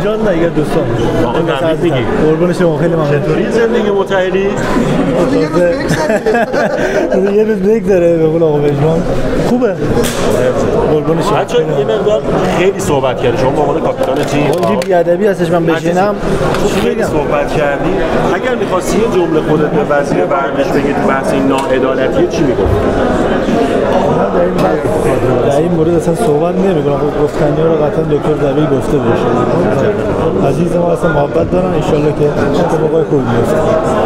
جان دیگه دوستان تبریک میگی قربون شما خیلی ممنون. چطوری زندگی متحری؟ یه روز بگذره به قول آقا بجمان خوبه قربون شما. بچه‌ها یه مقدار خیلی صحبت کردی شما به عنوان کاپیتان تیم. اون بی‌ادبی هستش من بشینم خیلی صحبت کردی. اگر می‌خواستی یه جمله خودت به وزیر ورزش بگی تو بحث این ناعدالتیه چی میگفتی؟ در این مورد اصلا صحبت نمی‌کنم. خب گفتنی ها رو قطعا دکتر دبیر گفته بشه. عزیز ما اصلا محبت دارن ان شاءالله که اتفاقای خوبی بیفته.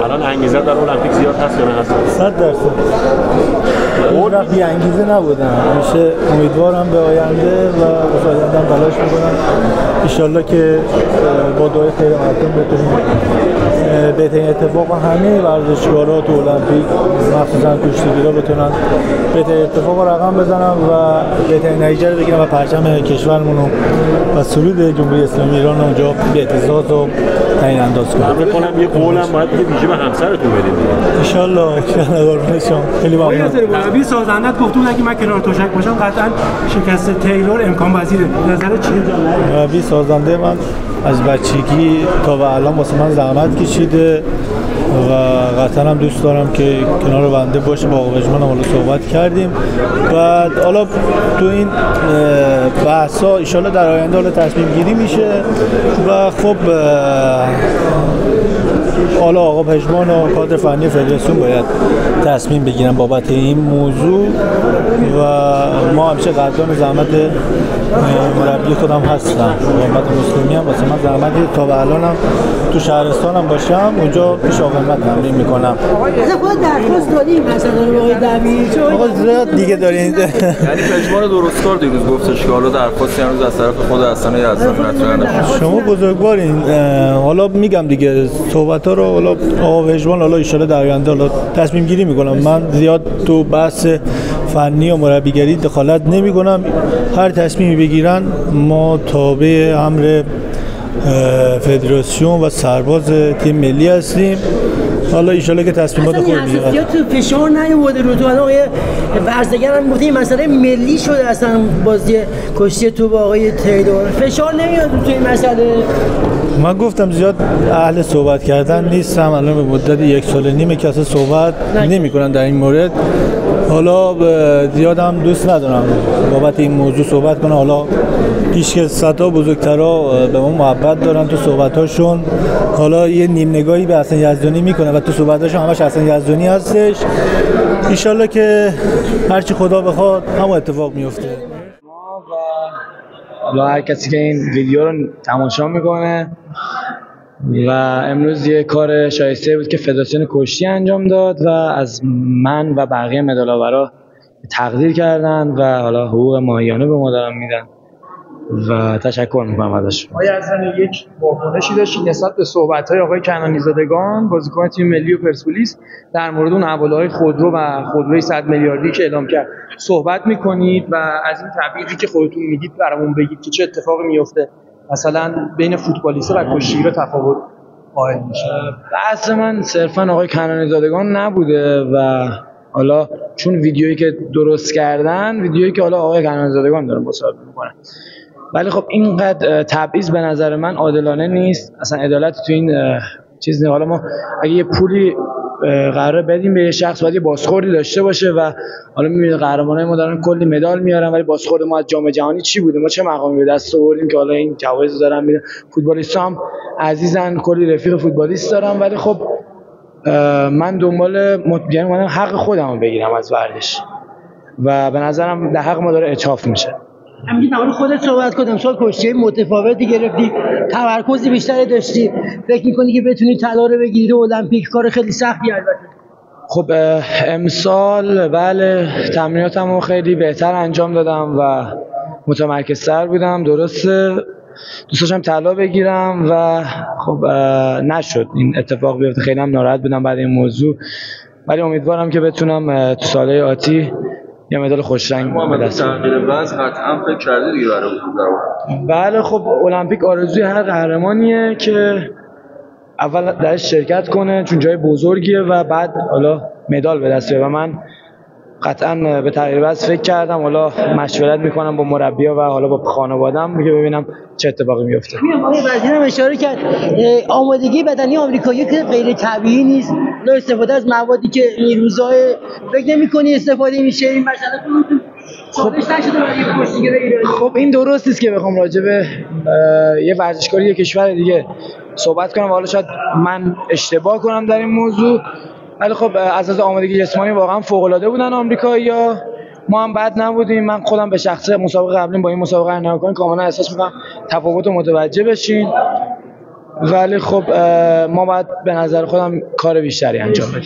الان انگیزه در المپیک زیاد هست یا نه هست؟ 100%. اون وقت بی انگیزه نبودم. همیشه امیدوارم به آینده و به آینده‌ام تلاش می‌کنم. ان شاءالله که با دعای خیر مردم بتونیم بهترین اتفاق همه ورزشکارا تو المپیک مخصوصا کشتیگیرا بتونن بهترین اتفاق رقم بزنن و بهترین نتیجه رو بگیرن و پرچم کشورمون و سرود جمهوری اسلامی ایران رو اونجا به اعتزاز و تعیین انداز کنن. فکر کنم یه قولم باید یه ویژه به همسرتون بدید. ان شاءالله قربون شما. خیلی ممنون. مربی سازندت گفته بود اگه من کنار تشک باشم قطعا شکست تیلور امکان پذیره. نظرت چیه؟ مربی سازنده من از بچگی تا به الان واسه من زحمت کشیده و قطعا هم دوست دارم که کنار بنده باشه. با آقا بجمان هم صحبت کردیم و حالا تو این بحثا ان شاءالله در آینده حالا تصمیم گیری میشه و خب حالا آقا پژمان و کادر فنی فدراسیون باید تصمیم بگیرن بابت این موضوع و ما همیشه قدردان زحمت مربی خودم هستم. محمد مسلمی هم واسه من زحمتی تا به الانم تو شهرستانم باشم اونجا پیش آقا محمد تمرین میکنم. مثلا خود درخواست دادیم مثلا آقای دبیر آقا زیاد دیگه دارین. یعنی پژمان درستکار دیروز گفتش که حالا درخواستی امروز از طرف خود حسن یزدانی مطرح شما بزرگوارین. حالا میگم دیگه صحبت‌ها رو حالا آقا پژمان حالا ان شاءالله در آینده حالا تصمیم گیری میکنم. من زیاد تو بحث فنی و مربیگری دخالت نمیکنم. هر تصمیمی بگیرن ما تابع امر فدراسیون و سرباز تیم ملی هستیم. حالا ان شاءالله که تصمیمات خوبی میگیرن. یا تو فشار نیومده رو تو آقای ورزشگر هم گفته این مسئله ملی شده اصلا بازی کشتی تو با آقای تیلور فشار نمیاد تو این مسئله. من گفتم زیاد اهل صحبت کردن نیستم. الان به مدت 1 سال و نیم که اصلا صحبت نمی‌کنن در این مورد. حالا زیاد هم دوست ندارم بابت این موضوع صحبت کنم. حالا پیش که صدا بزرگترها به ما محبت دارن تو صحبتاشون. حالا یه نیم نگاهی به حسن یزدانی میکنه و تو صحبتاشون همش حسن یزدانی هستش. ان شاءالله که هرچی خدا بخواد همون اتفاق میفته. حالا هر کسی که این ویدیو رو تماشا میکنه و امروز یه کار شایسته بود که فدراسیون کشتی انجام داد و از من و بقیه مدال‌آورا تقدیر کردن و حالا حقوق ماهیانه به ما دارن میدن و تشکر میکنم ازش. آیا اصلا یک واکنشی داشتید نسبت به صحبت‌های آقای کنانی زادگان بازیکن تیم ملی و پرسپولیس در مورد اون حواله‌های خودرو و خودروی 100 میلیاردی که اعلام کرد صحبت میکنید و از این تبعیضی که خودتون میدید برامون بگید که چه اتفاقی میفته مثلا بین فوتبالیست و کشتیگیر تفاوت قائل میشه؟ بحث من صرفا آقای کنانی زادگان نبوده و حالا چون ویدیویی که درست کردن ویدیویی که حالا آقای کنانی زادگان دارن مصاحبه میکنن، ولی خب اینقدر تبعیض به نظر من عادلانه نیست. اصلا عدالت تو این چیز نه. حالا ما اگه یه پولی قرار بدیم به یه شخص باید یه بازخوردی داشته باشه و حالا می‌بینید قهرمانای ما دارن کلی مدال میارن ولی بازخورد ما از جام جهانی چی بوده؟ ما چه مقامی به دست آوردیم که حالا این جوایز دارن میدن؟ فوتبالیست‌ها هم عزیزن، کلی رفیق فوتبالیست دارم، ولی خب من دنبال یعنی من حق خودم رو بگیرم از ورزش و به نظرم در حق ما داره اچاف میشه. همین در خودت صحبت کنم. سال کشتی متفاوتی گرفتی، تمرکز بیشتری داشتی، فکر می‌کنی که بتونی طلا رو بگیری المپیک؟ کار خیلی سختی البته. خب امسال بله تمریناتمو خیلی بهتر انجام دادم و متمرکزتر بودم. درسته دوست داشتم طلا بگیرم و خب نشد این اتفاق بیفته. خیلی هم ناراحت بودم بعد این موضوع، ولی امیدوارم که بتونم تو سالهای آتی یه مدال خوش رنگ به دست بیارم. تغییر وضع قطعا فکر کردی دیگه برای بله خب المپیک آرزوی هر قهرمانیه که اول درش شرکت کنه چون جای بزرگیه و بعد حالا مدال به دست بیاره و من قطعا به تغییر وضع فکر کردم. حالا مشورت میکنم با مربی‌ها و حالا با خانواده‌ام که ببینم چه اتفاقی میفته. آقای وزیرم اشاره کرد آمادگی بدنی آمریکایی که غیر طبیعی نیست، نه استفاده از موادی که این روزا فکر نمی‌کنی استفاده میشه. این مسئله خودش نشده برای کشتیگیر ایرانی. خب این درست نیست که بخوام راجع به یه ورزشکاری یه کشور دیگه صحبت کنم. حالا شاید من اشتباه کنم در این موضوع، ولی خب از لحاظ آمادگی جسمانی واقعا فوق‌العاده بودن آمریکایی‌ها، ما هم بد نبودیم. من خودم به شخصه مسابقه قبلی با این مسابقه نگاه کنم کاملا احساس می‌کنم تفاوت رو متوجه بشین، ولی خب ما باید به نظر خودم کار بیشتری انجام بدیم.